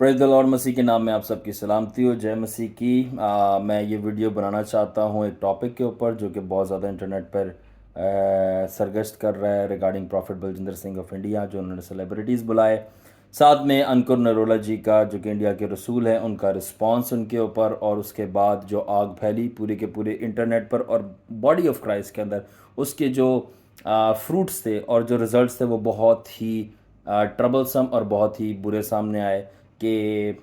Praise the Lord. मसीह के नाम में आप सबकी सलामती हो। जय मसीह की। मैं ये वीडियो बनाना चाहता हूँ एक टॉपिक के ऊपर जो कि बहुत ज़्यादा इंटरनेट पर सरगश्त कर रहा है regarding profit Baljinder Singh of India, जो उन्होंने सेलिब्रिटीज़ बुलाए। साथ में अंकुर नरोला जी का, जो कि इंडिया के रसूल हैं, उनका रिस्पांस उनके ऊपर, और उसके बाद जो आग फैली पूरे के पूरे इंटरनेट पर और बॉडी ऑफ क्राइस्ट के अंदर, उसके जो फ्रूट्स थे और जो रिज़ल्ट्स थे वो बहुत ही ट्रबलसम और बहुत ही बुरे सामने आए कि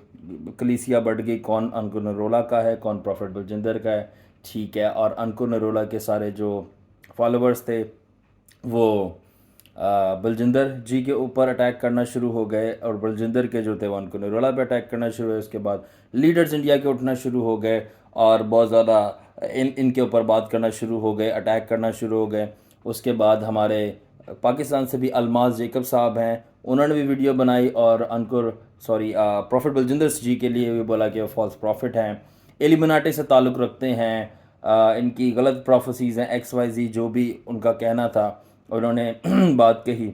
कलीसिया बढ़ गई, कौन अंकुर नरोला का है, कौन प्रॉफिट बलजिंदर का है। ठीक है, और अंकुर नरोला के सारे जो फॉलोअर्स थे वो बलजिंदर जी के ऊपर अटैक करना शुरू हो गए, और बलजिंदर के जो थे वो अंकुर नरोला पे अटैक करना शुरू हुए। उसके बाद लीडर्स इंडिया के उठना शुरू हो गए और बहुत ज़्यादा इनके ऊपर बात करना शुरू हो गए, अटैक करना शुरू हो गए। उसके बाद हमारे पाकिस्तान से भी अलमाज जेकब साहब हैं, उन्होंने भी वीडियो बनाई और प्रॉफिट बलजिंदर जी के लिए भी बोला कि वो फॉल्स प्रॉफिट हैं, एलिमिनाटी से ताल्लुक़ रखते हैं, इनकी गलत प्रोफेसीज़ हैं, XYZ जो भी उनका कहना था उन्होंने बात कही।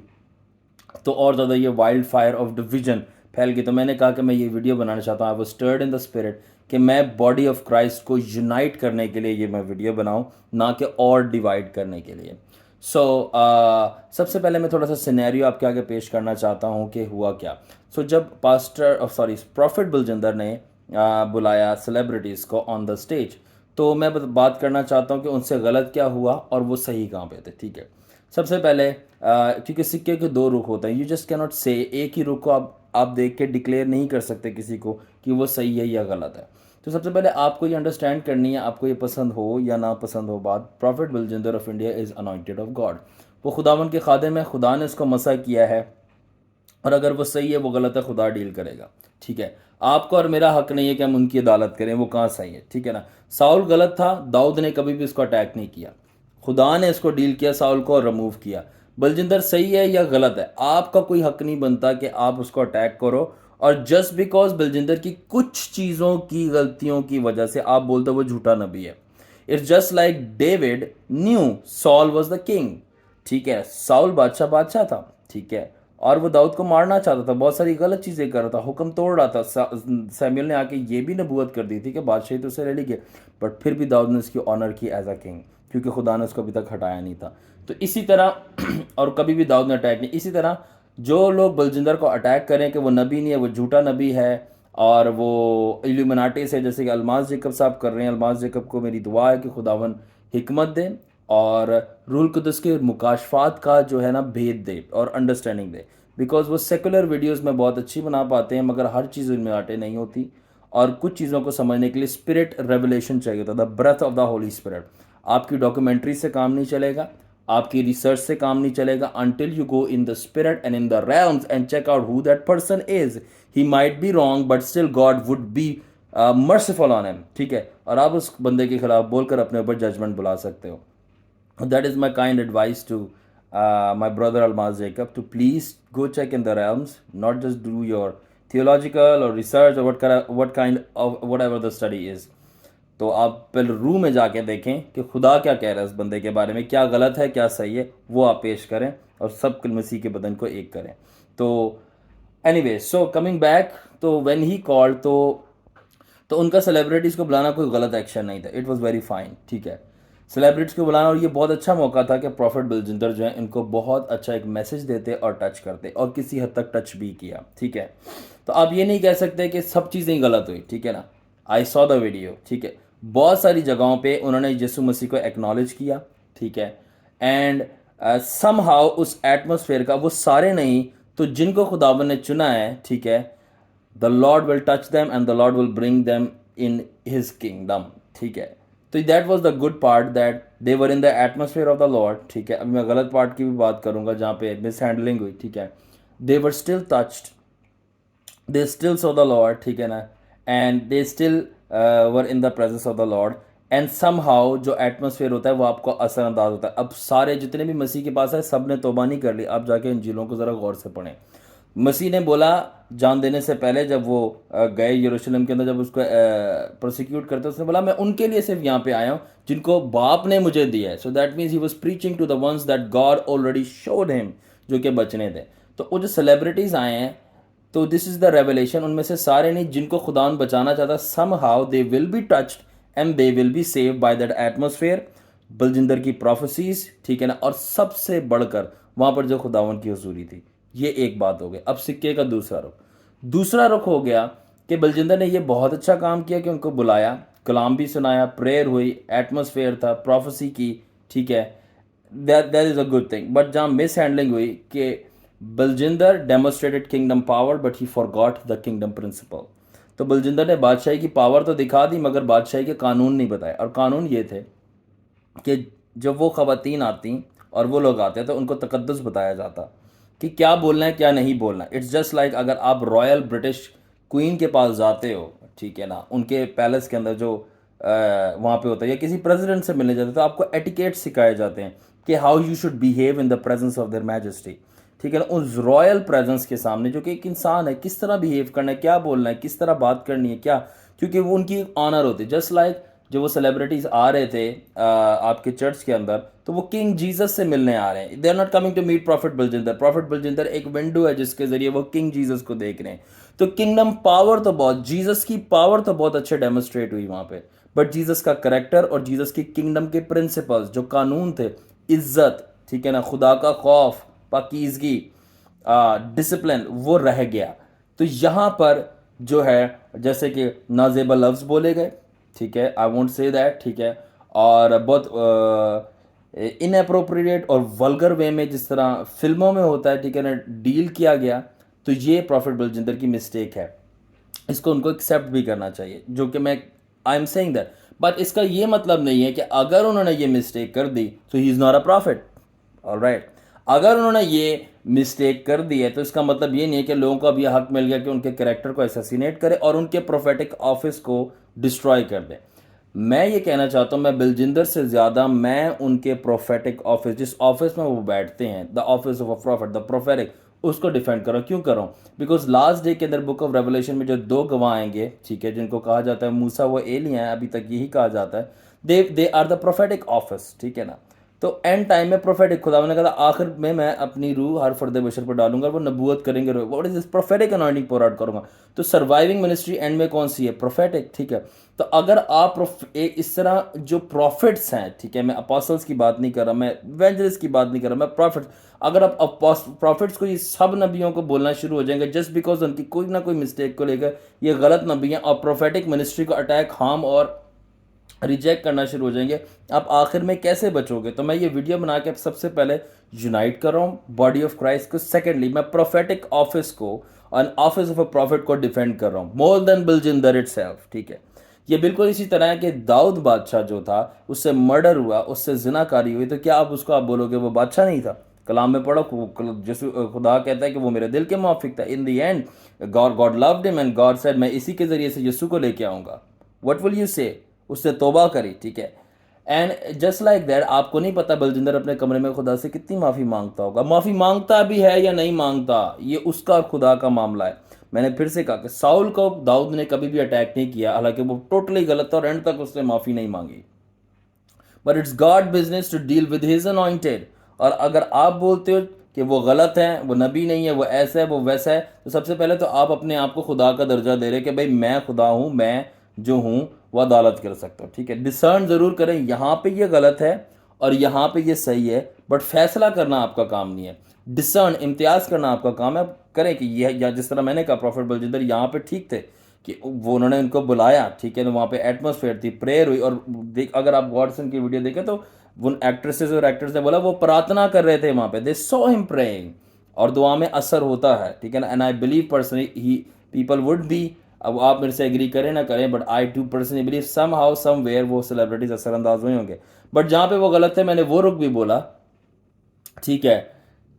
तो और ज़्यादा ये वाइल्ड फायर ऑफ डिवीजन फैल गई। तो मैंने कहा कि मैं ये वीडियो बनाना चाहता हूँ, I was stirred in the spirit, कि मैं बॉडी ऑफ क्राइस्ट को यूनाइट करने के लिए ये मैं वीडियो बनाऊँ, ना कि और डिवाइड करने के लिए। सबसे पहले मैं थोड़ा सा सिनेरियो आपके आगे पेश करना चाहता हूँ कि हुआ क्या। जब प्रॉफिट बलजिंदर ने बुलाया सेलिब्रिटीज़ को ऑन द स्टेज, तो मैं बात करना चाहता हूँ कि उनसे गलत क्या हुआ और वो सही कहाँ पे थे। ठीक है, सबसे पहले क्योंकि सिक्के के दो रुख होते हैं, यू जस्ट कैनॉट से एक ही रुख को आप देख के डिक्लेयर नहीं कर सकते किसी को कि वो सही है या गलत है। तो सबसे पहले आपको ये अंडरस्टैंड करनी है, आपको ये पसंद हो या ना पसंद हो बात, profit Baljinder of India is anointed of God. वो खुदावन के खादिम है, खुदा ने उसको मसा किया है, और अगर वो सही है वो गलत है, खुदा डील करेगा। ठीक है, आपको और मेरा हक नहीं है कि हम उनकी अदालत करें वो कहाँ सही है। ठीक है ना, साउल गलत था, दाऊद ने कभी भी उसको अटैक नहीं किया, खुदा ने इसको डील किया, साउल को रिमूव किया। बलजिंदर सही है या गलत है, आपका कोई हक नहीं बनता कि आप उसको अटैक करो, और जस्ट बिकॉज बलजिंदर की कुछ चीज़ों की गलतियों की वजह से आप बोलते हो वो झूठा नबी है। It's just like David knew Saul was the king. ठीक है, साउल बादशाह बादशाह था, ठीक है, और वो दाऊद को मारना चाहता था, बहुत सारी गलत चीज़ें कर रहा था, हुक्म तोड़ रहा था। सैमुअल ने आके ये भी नबूवत कर दी थी कि बादशाही तो उसे ले ली गई, बट फिर भी दाऊद ने उसकी ऑनर की एज अ किंग, क्योंकि खुदा ने उसको अभी तक हटाया नहीं था। तो इसी तरह और कभी भी दाऊद ने अटैक नहीं। इसी तरह जो लोग बलजिंदर को अटैक करें कि वो नबी नहीं है, वो झूठा नबी है और वो इल्यूमिनाटी से, जैसे कि अलमाज जेकब साहब कर रहे हैं, अलमाज जेकब को मेरी दुआ है कि खुदावन हिकमत दे और रूल कुदस के मुकाशफात का जो है ना भेद दे और अंडरस्टैंडिंग दे। बिकॉज वो सेकुलर वीडियोस में बहुत अच्छी बना पाते हैं, मगर हर चीज़ उनमें आटे नहीं होती, और कुछ चीज़ों को समझने के लिए स्पिरिट रेवलेशन चाहिए होता है, the breath of the holy spirit. आपकी डॉक्यूमेंट्री से काम नहीं चलेगा, आपकी रिसर्च से काम नहीं चलेगा, until you go in the spirit and in the realms and check out who that person is. He might be wrong but still God would be merciful on him. ठीक है, और आप उस बंदे के खिलाफ बोलकर अपने ऊपर जजमेंट बुला सकते हो। That is my kind advice to my brother Almaz Jacob, to please go check in the realms, not just do your theological or research or what kind of whatever the study is. तो आप पहले room में जाके देखें कि खुदा क्या कह रहा है इस बंदे के बारे में, क्या गलत है क्या सही है, वो आप पेश करें और सब मसीह के बदन को एक करें। तो एनीवे, सो कमिंग बैक, तो व्हेन ही कॉल्ड, तो उनका सेलिब्रिटीज़ को बुलाना कोई गलत एक्शन नहीं था, इट वाज वेरी फाइन। ठीक है, सेलिब्रिटीज़ को बुलाना, और ये बहुत अच्छा मौका था कि प्रॉफिट बलजिंदर जो है इनको बहुत अच्छा एक मैसेज देते और टच करते, और किसी हद तक टच भी किया। ठीक है, तो आप ये नहीं कह सकते कि सब चीज़ें गलत हुई। ठीक है ना, आई सॉ द वीडियो। ठीक है, बहुत सारी जगहों पे उन्होंने यीशु मसीह को एक्नॉलेज किया। ठीक है, एंड समहाउ उस एटमोसफेयर का, वो सारे नहीं तो जिनको खुदावन ने चुना है, ठीक है, the Lord will touch them and the Lord will bring them in his kingdom. ठीक है, तो that was the good part, that they were in the atmosphere of the lord. ठीक है, अभी मैं गलत पार्ट की भी बात करूंगा जहाँ पे मिस हैंडलिंग हुई। ठीक है, they were still touched, they still saw the lord. ठीक है ना, and they still were in the presence of the lord, and somehow जो एटमोसफेयर होता है वो आपको असरअंदाज होता है। अब सारे जितने भी मसीह के पास है सब ने तौबा नहीं कर ली, आप जाके इंजीलों को ज़रा गौर से पढ़ें। मसीह ने बोला जान देने से पहले, जब वो गए यरूशलेम के अंदर, जब उसको प्रोसिक्यूट करते, उसने बोला मैं उनके लिए सिर्फ यहाँ पे आया हूँ जिनको बाप ने मुझे दिया है। So that means he was preaching to the ones that God already showed him, जो कि बचने थे। तो वो जो सेलिब्रिटीज़ आए हैं, तो दिस इज़ द रेवलेशन, उनमें से सारे नहीं, जिनको खुदा बचाना चाहता, somehow they will be touched and they will be save by that atmosphere, Baljinder की प्रोफेसीज, ठीक है ना, और सबसे बढ़कर वहाँ पर जो खुदावन की हुजूरी थी। ये एक बात हो गई। अब सिक्के का दूसरा रुख, दूसरा रुख हो गया कि बलजिंदर ने ये बहुत अच्छा काम किया कि उनको बुलाया, कलाम भी सुनाया, प्रेयर हुई, एटमोसफेयर था, प्रोफेसी की, ठीक है, that is a good thing. But जहाँ मिस हैंडलिंग हुई कि Baljinder demonstrated kingdom power but he forgot the kingdom principle. तो बलजिंदर ने बादशाही की पावर तो दिखा दी मगर बादशाही के कानून नहीं बताए, और कानून ये थे कि जब वो ख़वातीन आती और वो लोग आते तो उनको तकद्दुस बताया जाता कि क्या बोलना है क्या नहीं बोलना। इट्स जस्ट लाइक अगर आप रॉयल ब्रिटिश क्वीन के पास जाते हो, ठीक है ना, उनके पैलेस के अंदर जो वहाँ पे होता है, या किसी प्रेसिडेंट से मिलने जाते हो, तो आपको एटिकेट सिखाए जाते हैं कि how you should behave in the presence of their majesty, ठीक है ना, उस रॉयल प्रेजेंस के सामने जो कि एक इंसान है, किस तरह बिहेव करना है, क्या बोलना है, किस तरह बात करनी है, क्या, क्योंकि वो उनकी एक ऑनर होती है। जस्ट लाइक जो वो सेलिब्रिटीज़ आ रहे थे आपके चर्च के अंदर, तो वो किंग जीसस से मिलने आ रहे हैं। They are not coming to meet prophet Baljinder. Prophet Baljinder एक विंडो है जिसके ज़रिए वो किंग जीसस को देख रहे हैं। तो किंगडम पावर तो बहुत, जीसस की पावर तो बहुत अच्छे डेमोस्ट्रेट हुई वहाँ पे, बट जीसस का करेक्टर और जीसस की किंगडम के प्रिंसिपल्स जो कानून थे, इज्जत, ठीक है ना, खुदा का खौफ, पाकीज़गी, डिसिप्लिन, वो रह गया। तो यहाँ पर जो है जैसे कि नाजेबा लफ्ज़ बोले गए, ठीक है, आई वोंट से दैट, ठीक है, और बहुत इनअप्रोप्रिएट और वल्गर वे में जिस तरह फिल्मों में होता है, ठीक है ना, डील किया गया। तो ये प्रॉफिट बलजिंदर की मिस्टेक है, इसको उनको एक्सेप्ट भी करना चाहिए, जो कि मैं I am saying that. But इसका ये मतलब नहीं है कि अगर उन्होंने ये मिस्टेक कर दी तो he is not a profit. Alright, अगर उन्होंने ये मिस्टेक कर दी है तो इसका मतलब ये नहीं है कि लोगों को अब ये हक मिल गया कि उनके कैरेक्टर को असैसिनेट करे और उनके प्रोफेटिक ऑफिस को डिस्ट्रॉय कर दे। मैं ये कहना चाहता हूँ, मैं बलजिंदर से ज़्यादा मैं उनके प्रोफेटिक ऑफिस, जिस ऑफिस में वो बैठते हैं, the office of a profit, the prophetic, उसको डिफेंड करो। क्यों करो? बिकॉज लास्ट डे के अंदर बुक ऑफ रेवलेशन में जो दो गवाह आएंगे, ठीक है, जिनको कहा जाता है मूसा व एलियां, अभी तक यही कहा जाता है, they are the prophetic office, ठीक है ना। तो एंड टाइम में प्रोफेटिक, खुदा ने कहा आखिर में मैं अपनी रूह हर फर्द बशर पर डालूंगा, वो नबूवत करेंगे, what is this, prophetic anointing pour out करूंगा। तो सर्वाइविंग मिनिस्ट्री एंड में कौन सी है? प्रोफेटिक, ठीक है। तो अगर आप इस तरह जो प्रॉफिट्स हैं, ठीक है, मैं अपोस्टल्स की बात नहीं कर रहा, मैं एवेंजलिस्ट की बात नहीं कर रहा, मैं प्रॉफिट्स, अगर आप प्रॉफिट्स को, ये सब नबियों को बोलना शुरू हो जाएंगे जस्ट बिकॉज उनकी कोई ना कोई मिस्टेक को लेकर, ये गलत नबियाँ और प्रोफेटिक मिनिस्ट्री को अटैक, हार्म और रिजेक्ट करना शुरू हो जाएंगे, आप आखिर में कैसे बचोगे? तो मैं ये वीडियो बना के सबसे पहले यूनाइट कर रहा हूँ बॉडी ऑफ क्राइस्ट को, सेकेंडली मैं प्रोफेटिक ऑफिस को और ऑफिस ऑफ अ प्रॉफिट को डिफेंड कर रहा हूँ मोर देन बलजिंदर इटसेल्फ, ठीक है। ये बिल्कुल इसी तरह है कि दाऊद बादशाह जो था, उससे मर्डर हुआ, उससे जिनाकारी हुई, तो क्या आप बोलोगे वो बादशाह नहीं था? कलाम में पढ़ो, जैसे खुदा कहता है कि वो मेरे दिल के मुआफिक था। In the end God loved him and God said मैं इसी के जरिए से यीशु को लेके आऊँगा। व्हाट विल यू से? उससे तौबा करी, ठीक है। एंड जस्ट लाइक दैट, आपको नहीं पता बलजिंदर अपने कमरे में खुदा से कितनी माफ़ी मांगता होगा, माफ़ी मांगता भी है या नहीं मांगता, ये उसका और खुदा का मामला है। मैंने फिर से कहा कि साउल को दाऊद ने कभी भी अटैक नहीं किया, हालांकि वो टोटली गलत था और एंड तक उसने माफ़ी नहीं मांगी। But it's God business to deal with his anointed. और अगर आप बोलते हो कि वो गलत है, वो नबी नहीं है, वो ऐसा है, वो वैसा है, तो सबसे पहले तो आप अपने आप को खुदा का दर्जा दे रहे कि भाई मैं खुदा हूँ, मैं जो हूँ वो अदालत कर सकता हूँ, ठीक है। डिसर्न ज़रूर करें, यहाँ पे ये गलत है और यहाँ पे ये सही है, बट फैसला करना आपका काम नहीं है। डिसर्न, इम्तियाज़ करना आपका काम है। करें कि यह, या जिस तरह मैंने कहा प्रॉफिट बलजिंदर यहाँ पे ठीक थे कि वो उन्होंने उनको बुलाया, ठीक है, वहाँ पे एटमॉस्फेयर थी, प्रेयर हुई, और देख अगर आप गॉडसन की वीडियो देखें तो उन एक्ट्रेसेस और एक्टर्स ने बोला वो प्रार्थना कर रहे थे वहाँ पे, दे सॉ हिम प्रेइंग, और दुआ में असर होता है, ठीक है ना। And I believe personally he people would be, अब आप मेरे से एग्री करें ना करें, but I do personally believe somehow somewhere वो सेलिब्रिटीज असरअंदाज हुए होंगे। बट जहाँ पे वो गलत है मैंने वो रुख भी बोला, ठीक है,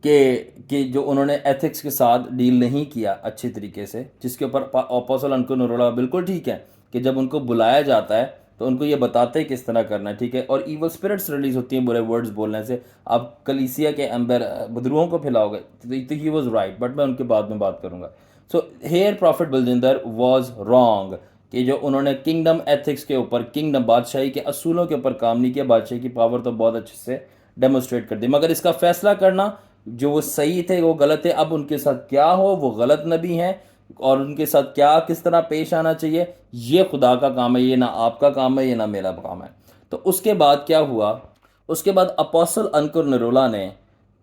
कि जो उन्होंने एथिक्स के साथ डील नहीं किया अच्छी तरीके से, जिसके ऊपर अपोस्टल उनको नरोड़ा बिल्कुल ठीक है कि जब उनको बुलाया जाता है तो उनको ये बताते हैं किस तरह करना है, ठीक है। और ईवल स्पिरिट्स रिलीज होती हैं बुरे वर्ड्स बोलने से, आप कलीसिया के अंदर बदरूहों को फैलाओगे, तो ही वॉज राइट, बट मैं उनके बाद में बात करूँगा। So here profit Baljinder was wrong कि जो उन्होंने किंगडम एथिक्स के ऊपर, किंगडम बादशाही के असूलों के ऊपर काम नहीं किया। बादशाही की पावर तो बहुत अच्छे से डेमोस्ट्रेट कर दी, मगर इसका फैसला करना जो वो सही थे वो गलत थे, अब उनके साथ क्या हो, वो गलत नबी हैं और उनके साथ क्या किस तरह पेश आना चाहिए, ये खुदा का काम है, ये ना आपका काम है, ये ना मेरा काम है। तो उसके बाद क्या हुआ, उसके बाद अपोस्टल अंकुर नरोला ने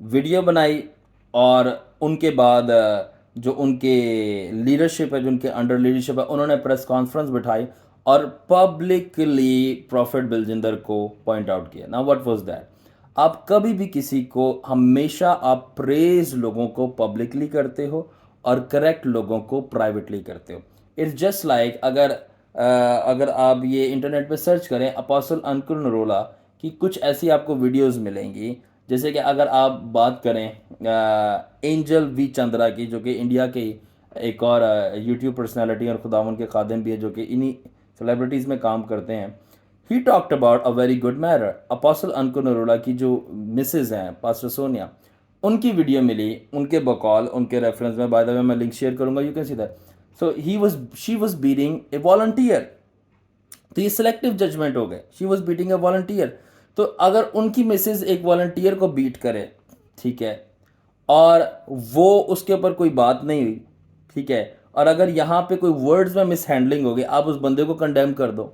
वीडियो बनाई और उनके बाद जो उनके लीडरशिप है, जो उनके अंडर लीडरशिप है, उन्होंने प्रेस कॉन्फ्रेंस बिठाई और पब्लिकली प्रॉफिट बिलजिंदर को पॉइंट आउट किया। ना व्हाट वाज दैट, आप कभी भी किसी को, हमेशा आप प्रेज लोगों को पब्लिकली करते हो और करेक्ट लोगों को प्राइवेटली करते हो। इट्स जस्ट लाइक अगर आप ये इंटरनेट पे सर्च करें अपोस्टल अंकुर नरोला की, कुछ ऐसी आपको वीडियोस मिलेंगी। जैसे कि अगर आप बात करें एंजल वी चंद्रा की, जो कि इंडिया के एक और यूट्यूब पर्सनालिटी और खुदावन के खादिम भी है, जो कि इन्हीं सेलिब्रिटीज़ में काम करते हैं। He talked about a very good matter. Apostle Ankur Narola की जो मिसेज हैं पास्टर सोनिया, उनकी वीडियो मिली, उनके बकौल, उनके रेफरेंस में, बाय द वे मैं लिंक शेयर करूंगा, you can see that. So she was beating A volunteer. तो ये सिलेक्टिव जजमेंट हो गए, she was beating A volunteer. तो अगर उनकी मिसेज एक वॉलंटियर को बीट करे, ठीक है, और वो उसके ऊपर कोई बात नहीं हुई, ठीक है, और अगर यहाँ पे कोई वर्ड्स में मिस हैंडलिंग हो गई, आप उस बंदे को कंडेम कर दो,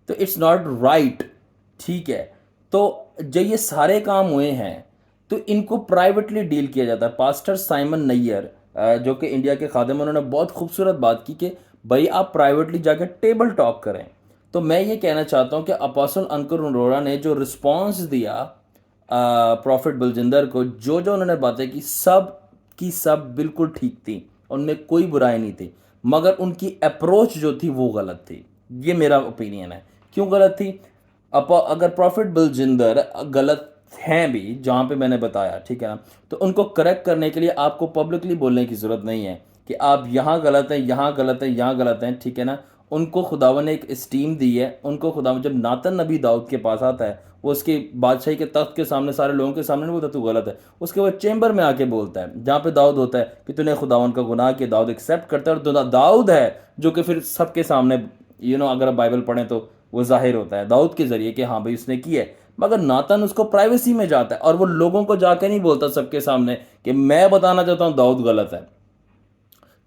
तो इट्स नॉट राइट, ठीक है। तो जब ये सारे काम हुए हैं तो इनको प्राइवेटली डील किया जाता है। पास्टर साइमन नैयर जो कि इंडिया के खादिम, उन्होंने बहुत खूबसूरत बात की कि भाई आप प्राइवेटली जाकर टेबल टॉक करें। तो मैं ये कहना चाहता हूँ कि अपोस्टल अंकुर नरोला ने जो रिस्पॉन्स दिया प्रॉफिट बलजिंदर को, जो जो उन्होंने बातें की सब बिल्कुल ठीक थी, उनमें कोई बुराई नहीं थी, मगर उनकी अप्रोच जो थी वो गलत थी। ये मेरा ओपिनियन है। क्यों गलत थी? अगर प्रॉफिट बलजिंदर गलत हैं भी जहाँ पे मैंने बताया, ठीक है ना, तो उनको करेक्ट करने के लिए आपको पब्लिकली बोलने की ज़रूरत नहीं है कि आप यहाँ गलत हैं, यहाँ गलत हैं, यहाँ गलत हैं, ठीक है ना। उनको खुदावन ने एक स्टीम दी है। उनको खुदावन, जब नातन नबी दाऊद के पास आता है, वो उसके बादशाही के तख्त के सामने सारे लोगों के सामने नहीं बोलता तू गलत है, उसके बाद चेंबर में आके बोलता है जहाँ पे दाऊद होता है कि तूने खुदावन का गुनाह किया। दाऊद एक्सेप्ट करता है और दाऊद है जो कि फिर सबके सामने, अगर आप बाइबल पढ़ें तो वो जाहिर होता है दाऊद के जरिए कि हाँ भाई उसने किया है। मगर नातन उसको प्राइवेसी में जाता है और वो लोगों को जाके नहीं बोलता सबके सामने कि मैं बताना चाहता हूँ दाऊद गलत है।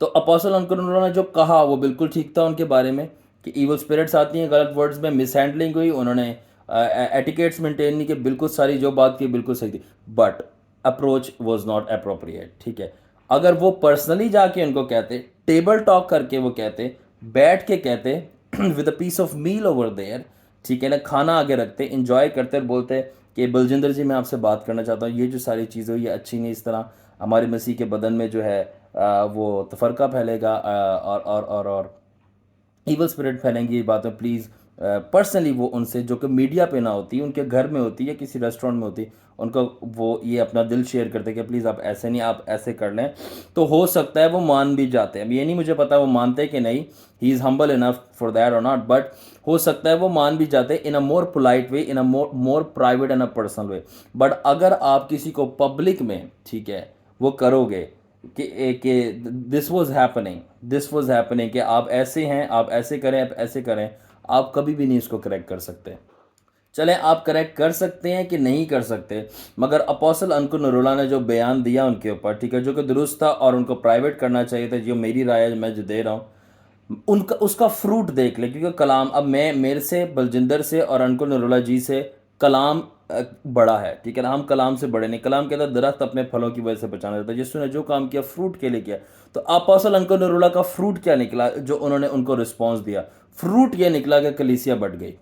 तो अपोस्टल अंकुर ने जो कहा वो बिल्कुल ठीक था उनके बारे में कि ईवल स्पिरिट्स आती हैं, गलत वर्ड्स में मिस हैंडलिंग हुई, उन्होंने एटिकेट्स मेंटेन नहीं किए, बिल्कुल सारी जो बात की बिल्कुल सही थी, but approach was not appropriate, ठीक है। अगर वो पर्सनली जाके उनको कहते, टेबल टॉक करके वो कहते, बैठ के कहते with a piece of meal over there, ठीक है ना, खाना आगे रखते, इंजॉय करते और बोलते कि बलजिंदर जी मैं आपसे बात करना चाहता हूँ, ये जो सारी चीज़ें हुई ये अच्छी नहीं, इस तरह हमारे मसीह के बदन में जो है वो तफरका फैलेगा और ईवल स्पिरिट फैलेंगी, ये बातें प्लीज़ पर्सनली वो उनसे, जो कि मीडिया पे ना होती, उनके घर में होती है, किसी रेस्टोरेंट में होती, उनको वो ये अपना दिल शेयर करते कि प्लीज़ आप ऐसे नहीं, आप ऐसे कर लें। तो हो सकता है वो मान भी जाते हैं। अब ये नहीं मुझे पता वो मानते कि नहीं, he is humble enough for that और नॉट, बट हो सकता है वो मान भी जाते in a more polite way, in a more private and a personal way. But अगर आप किसी को पब्लिक में, ठीक है, वो करोगे कि दिस वाज हैपनिंग कि आप ऐसे हैं, आप ऐसे करें, आप ऐसे करें, आप कभी भी नहीं इसको करेक्ट कर सकते। चलें, आप करेक्ट कर सकते हैं कि नहीं कर सकते, मगर अपोस्टल अंकुर नरोला ने जो बयान दिया उनके ऊपर, ठीक है, जो कि दुरुस्त था और उनको प्राइवेट करना चाहिए था, जो मेरी राय है मैं जो दे रहा हूँ, उनका उसका फ्रूट देख ले। क्योंकि कलाम, अब मैं, मेरे से, बलजिंदर से और अंकुर नरोला जी से कलाम बड़ा है, ठीक है ना, हम कलाम से बड़े नहीं। कलाम कहता है दरख्त अपने फलों की वजह से पहचाना जाता है, यीशु ने जो काम किया फ्रूट के लिए किया। तो अपोस्टल अंकुर नरोला का फ्रूट क्या निकला जो उन्होंने उनको रिस्पॉन्स दिया? फ्रूट ये निकला कि कलीसिया बढ़ गई।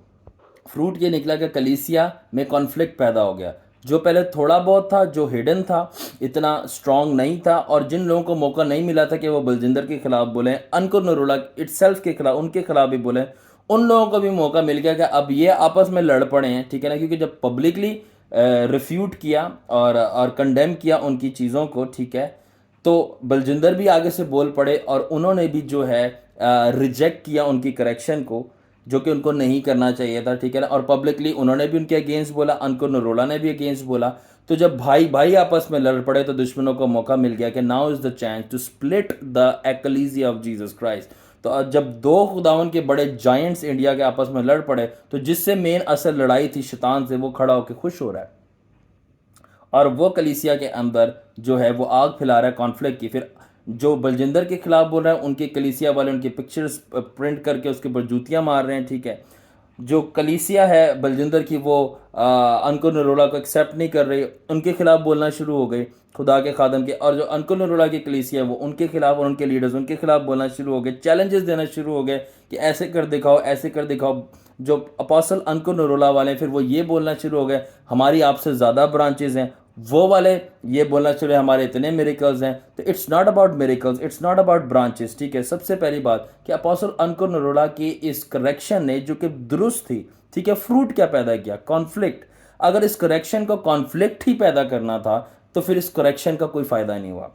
फ्रूट ये निकला कि कलीसिया में कॉन्फ्लिक्ट पैदा हो गया। जो पहले थोड़ा बहुत था, जो हिडन था, इतना स्ट्रांग नहीं था, और जिन लोगों को मौका नहीं मिला था कि वो बलजिंदर के खिलाफ बोलें, अंकुर नरोला इटसेल्फ के खिलाफ, उनके खिलाफ भी बोलें, उन लोगों को भी मौका मिल गया कि अब ये आपस में लड़ पड़े हैं, ठीक है ना। क्योंकि जब पब्लिकली रिफ्यूट किया और कंडेम किया उनकी चीज़ों को, ठीक है, तो बलजिंदर भी आगे से बोल पड़े और उन्होंने भी जो है रिजेक्ट किया उनकी करेक्शन को, जो कि उनको नहीं करना चाहिए था, ठीक है ना। और पब्लिकली उन्होंने भी उनके अगेंस्ट बोला, अंकुर नरोला ने भी अगेंस्ट बोला। तो जब भाई भाई आपस में लड़ पड़े तो दुश्मनों को मौका मिल गया कि now is the chance to split the ecclesia of Jesus Christ. तो जब दो खुदावन के बड़े जायंट्स इंडिया के आपस में लड़ पड़े, तो जिससे मेन असल लड़ाई थी शैतान से, वो खड़ा होकर खुश हो रहा है। और वो कलीसिया के अंदर जो है वो आग फैला रहा है कॉन्फ्लिक्ट की। फिर जो बलजिंदर के खिलाफ बोल रहा है, उनके कलीसिया वाले उनकी पिक्चर्स प्रिंट करके उसके ऊपर जूतियां मार रहे हैं, ठीक है। जो कलीसिया है बलजिंदर की, वो अंकुर नरोला को एक्सेप्ट नहीं कर रही, उनके खिलाफ बोलना शुरू हो गई खुदा के खादम के। और जो अंकुर नरोला की कलीसिया है वो उनके खिलाफ और उनके लीडर्स उनके खिलाफ बोलना शुरू हो गए, चैलेंजेस देना शुरू हो गए कि ऐसे कर दिखाओ, ऐसे कर दिखाओ। जो अपोस्टल अंकुर नरोला वाले फिर वो ये बोलना शुरू हो गए हमारी आपसे ज़्यादा ब्रांचेज हैं, वो वाले ये बोलना शुरू हमारे इतने मेरिकल्स हैं। तो it's not about miracles, it's not about branches, ठीक है। सबसे पहली बात कि अपोस्टल अंकुर नरोला की इस करेक्शन ने जो कि दुरुस्त थी, ठीक है, फ्रूट क्या पैदा किया? कॉन्फ्लिक्ट। अगर इस करेक्शन को कॉन्फ्लिक्ट ही पैदा करना था तो फिर इस करेक्शन का कोई फायदा नहीं हुआ।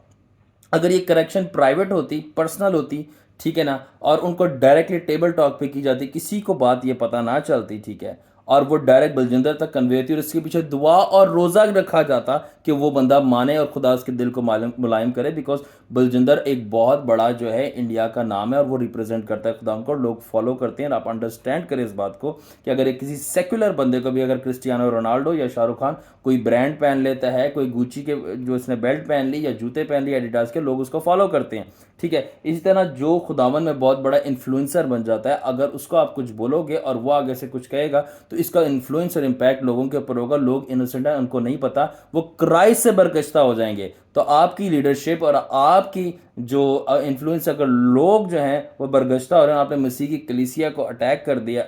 अगर ये करेक्शन प्राइवेट होती, पर्सनल होती, ठीक है ना, और उनको डायरेक्टली टेबल टॉक पे की जाती, किसी को बात ये पता ना चलती, ठीक है, और वो डायरेक्ट बलजिंदर तक कन्वे होती और इसके पीछे दुआ और रोज़ा रखा जाता कि वो बंदा माने और खुदा उसके दिल को मुलायम करे। बिकॉज बलजिंदर एक बहुत बड़ा जो है इंडिया का नाम है और वो रिप्रेजेंट करता है खुदा को, लोग फॉलो करते हैं। और आप अंडरस्टैंड करें इस बात को कि अगर एक किसी सेक्युलर बंदे को भी अगर क्रिस्टियानो रोनाल्डो या शाहरुख खान कोई ब्रांड पहन लेता है, कोई गुची के जो इसने बेल्ट पहन ली या जूते पहन लिए एडिडास के, लोग उसको फॉलो करते हैं, ठीक है। इसी तरह जो खुदावन में बहुत बड़ा इन्फ्लुएंसर बन जाता है, अगर उसको आप कुछ बोलोगे और वो आगे से कुछ कहेगा तो इसका इन्फ्लुएंस और इम्पैक्ट लोगों के ऊपर होगा। लोग इनोसेंट है, उनको नहीं पता, वो क्राइस्ट से बरकश्ता हो जाएंगे। तो आपकी लीडरशिप और आपकी जो इन्फ्लुएंस, अगर लोग जो हैं वो बरगश्ता हो रहे हैं, आपने मसीह की कलीसिया को अटैक कर दिया,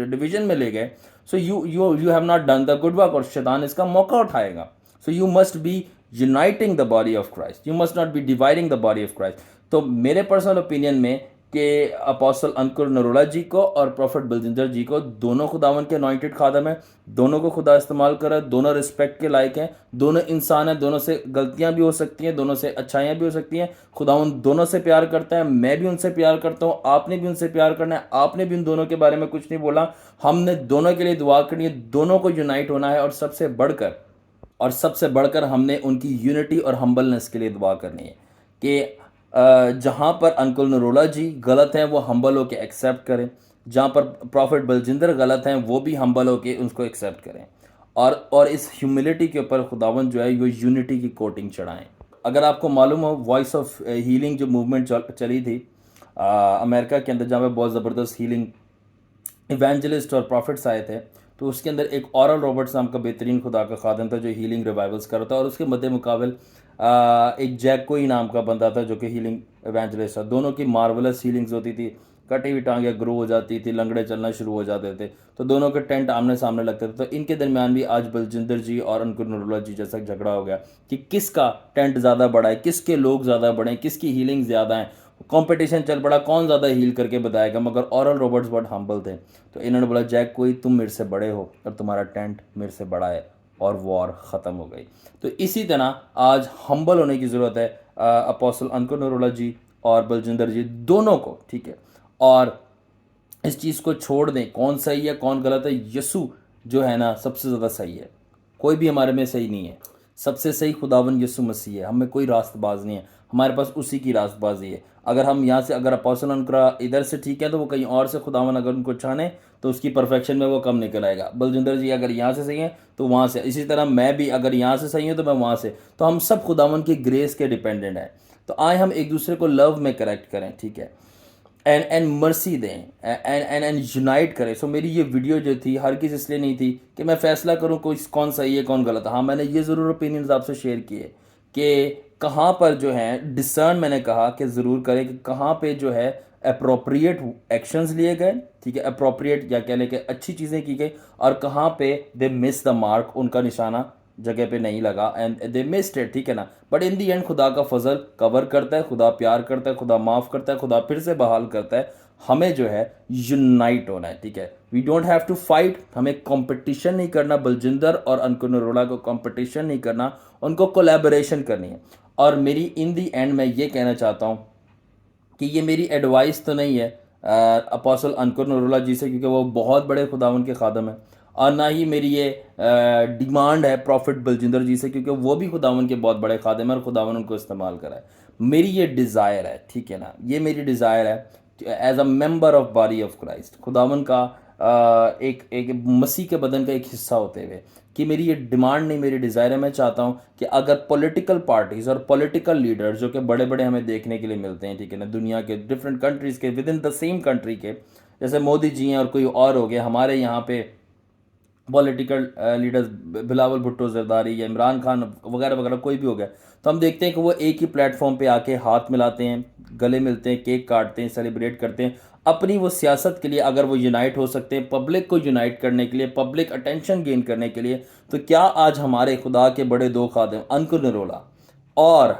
डिवीजन में ले गए, so you have not done the good work, और शैतान इसका मौका उठाएगा। So you must be uniting the body of Christ, you must not be dividing the body of Christ. तो मेरे पर्सनल ओपिनियन में कि अपोस्टल अंकुर नरोला जी को और प्रॉफिट बलजिंदर जी को, दोनों खुदावन के अनॉइंटेड खादम है, दोनों को खुदा इस्तेमाल कर रहा है, दोनों रिस्पेक्ट के लायक हैं, दोनों इंसान हैं, दोनों से गलतियां भी हो सकती हैं, दोनों से अच्छाइयां भी हो सकती हैं। खुदावन दोनों से प्यार करता है, मैं भी उनसे प्यार करता हूँ, आपने भी उनसे प्यार करना है। आपने भी उन दोनों के बारे में कुछ नहीं बोला, हमने दोनों के लिए दुआ करनी है, दोनों को यूनाइट होना है। और सबसे बढ़कर हमने उनकी यूनिटी और हम्बलनेस के लिए दुआ करनी है कि जहाँ पर अंकुर नरोला जी गलत हैं वो हम्बल होके एक्सेप्ट करें, जहाँ पर प्रॉफिट बलजिंदर गलत हैं वो भी हम्बल होके उसको एक्सेप्ट करें, और इस ह्यूमिलिटी के ऊपर खुदावन जो है वो यूनिटी की कोटिंग चढ़ाएं। अगर आपको मालूम हो, वॉइस ऑफ हीलिंग जो मूवमेंट चली थी अमेरिका के अंदर, जहाँ पे बहुत ज़बरदस्त हीलिंग इवेंजलिस्ट और प्रॉफिट्स आए थे, तो उसके अंदर एक ऑरल रॉबर्ट्स नाम का बेहतरीन खुदा का खादम था जो हीलिंग रिवाइवल्स कर रहा था, और उसके मद्दे मुकाबल एक जैक कोई नाम का बंदा था जो कि हीलिंग इवेंजलिस्ट था। दोनों की मार्वलस हीलिंग्स होती थी, कटी हुई टांगें ग्रो हो जाती थी, लंगड़े चलना शुरू हो जाते थे, तो दोनों के टेंट आमने सामने लगते थे। तो इनके दरमियान भी आज बलजिंदर जी और अंकुर नरोला जी जैसा झगड़ा हो गया कि किसका टेंट ज़्यादा बड़ा है, किसके लोग ज़्यादा बड़े हैं, किसकी हीलिंग ज़्यादा है। कंपटीशन चल पड़ा कौन ज़्यादा हील करके बताएगा, मगर ऑरल रॉबर्ट्स बहुत हम्बल थे। तो इन्होंने बोला जैक कोई तुम मेरे से बड़े हो और तुम्हारा टेंट मेरे से बड़ा है, और वॉर ख़त्म हो गई। तो इसी तरह आज हम्बल होने की ज़रूरत है अपोस्टल अंकुर नरोला जी और बलजिंदर जी दोनों को, ठीक है। और इस चीज़ को छोड़ दें कौन सही है कौन गलत है। यसु जो है ना सबसे ज़्यादा सही है, कोई भी हमारे में सही नहीं है। सबसे सही खुदावन यसु मसीह है, हमें कोई रास्तबाज नहीं है, हमारे पास उसी की रास्तबाजी है। अगर हम यहाँ से, अगर अपोस्टल उनका इधर से ठीक है तो वो कहीं और से खुदावन अगर उनको चाहे तो उसकी परफेक्शन में वो कम निकल आएगा। बलजिंदर जी अगर यहाँ से सही है तो वहाँ से, इसी तरह मैं भी अगर यहाँ से सही हूँ तो मैं वहाँ से, तो हम सब खुदावन की ग्रेस के डिपेंडेंट हैं। तो आए हम एक दूसरे को लव में करेक्ट करें, ठीक है, एंड मर्सी दें, एंड यूनाइट करें। सो मेरी ये वीडियो जो थी हर किस इसलिए नहीं थी कि मैं फैसला करूँ कोई कौन सही है कौन गलत है। हाँ, मैंने ये ज़रूर ओपिनियंस आपसे शेयर किए कि कहाँ पर जो है डिसर्न, मैंने कहा कि ज़रूर करें कि कहाँ पे जो है अप्रोप्रिएट एक्शंस लिए गए, ठीक है, अप्रोप्रिएट या कह लें कि अच्छी चीज़ें की गई, और कहाँ पे दे मिस द मार्क, उनका निशाना जगह पे नहीं लगा एंड दे मिस्ड इट, ठीक है ना। बट इन दी एंड खुदा का फजल कवर करता है, खुदा प्यार करता है, खुदा माफ़ करता है, खुदा फिर से बहाल करता है। हमें जो है यूनाइट होना है, ठीक है। We don't have to fight, हमें कंपटीशन नहीं करना, बलजिंदर और अंकुर नरोला को कंपटीशन नहीं करना, उनको कोलैबोरेशन करनी है। और मेरी इन दी एंड मैं ये कहना चाहता हूँ कि ये मेरी एडवाइस तो नहीं है अपोस्टल अंकुर नरोला जी से, क्योंकि वो बहुत बड़े खुदावन के खादम हैं, और ना ही मेरी ये डिमांड है प्रॉफिट बलजिंदर जी से, क्योंकि वो भी खुदावन के बहुत बड़े खादम हैं और खुदावन उनको इस्तेमाल करा है। मेरी ये डिज़ायर है, ठीक है ना, ये मेरी डिज़ायर है as a member of body of Christ, खुदावन का एक एक मसीह के बदन का एक हिस्सा होते हुए, कि मेरी ये डिमांड नहीं, मेरी डिज़ायर है, मैं चाहता हूँ कि अगर पॉलिटिकल पार्टीज़ और पॉलिटिकल लीडर जो कि बड़े बड़े हमें देखने के लिए मिलते हैं, ठीक है ना, दुनिया के डिफरेंट कंट्रीज़ के, with in the same country के, जैसे मोदी जी हैं और कोई और हो गया, हमारे यहाँ पे पॉलिटिकल लीडर्स बिलावल भुट्टो जरदारी या इमरान खान वगैरह वगैरह कोई भी हो गया, तो हम देखते हैं कि वो एक ही प्लेटफॉर्म पे आके हाथ मिलाते हैं, गले मिलते हैं, केक काटते हैं, सेलिब्रेट करते हैं अपनी वो सियासत के लिए। अगर वो यूनाइट हो सकते हैं पब्लिक को यूनाइट करने के लिए, पब्लिक अटेंशन गेन करने के लिए, तो क्या आज हमारे खुदा के बड़े दो खादिम अंकुर नरोला और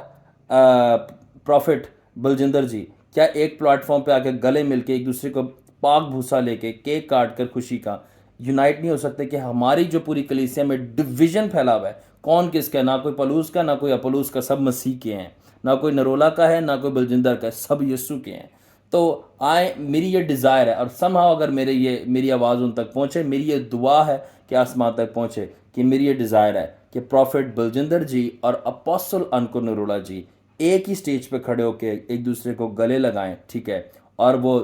प्रॉफिट बलजिंदर जी क्या एक प्लेटफॉर्म पे आके गले मिलके एक दूसरे को पाक भूसा लेके केक काट कर खुशी का यूनाइट नहीं हो सकते? कि हमारी जो पूरी कलीसिया में डिवीजन फैला हुआ है, कौन किसका है, ना कोई पलूस का ना कोई अपलूस का, सब मसीह के हैं, ना कोई नरोला का है ना कोई बलजिंदर का है, सब यीशु के हैं। तो मेरी ये डिज़ायर है, और समहाउ अगर मेरी आवाज़ उन तक पहुँचे, मेरी ये दुआ है कि आसमान तक पहुँचे, कि मेरी ये डिज़ायर है कि प्रॉफिट बलजिंदर जी और अपोस्टल अंकुर नरोला जी एक ही स्टेज पे खड़े होकर एक दूसरे को गले लगाएं, ठीक है, और वो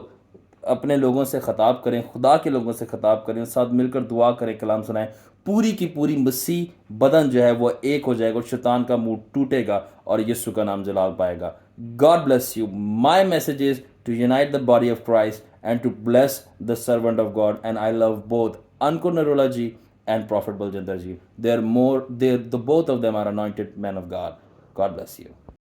अपने लोगों से ख़ताब करें, खुदा के लोगों से ख़ताब करें, साथ मिलकर दुआ करें, कलाम सुनाएं, पूरी की पूरी मसीह बदन जो है वो एक हो जाएगा और शैतान का मुंह टूटेगा और यीशु का नाम जलाल पाएगा। God bless you. My message is to unite the body of Christ and to bless the servant of God, and I love both Ankur Narola ji and Prophet Baljinder ji. They're both of them are anointed men of God. God bless you.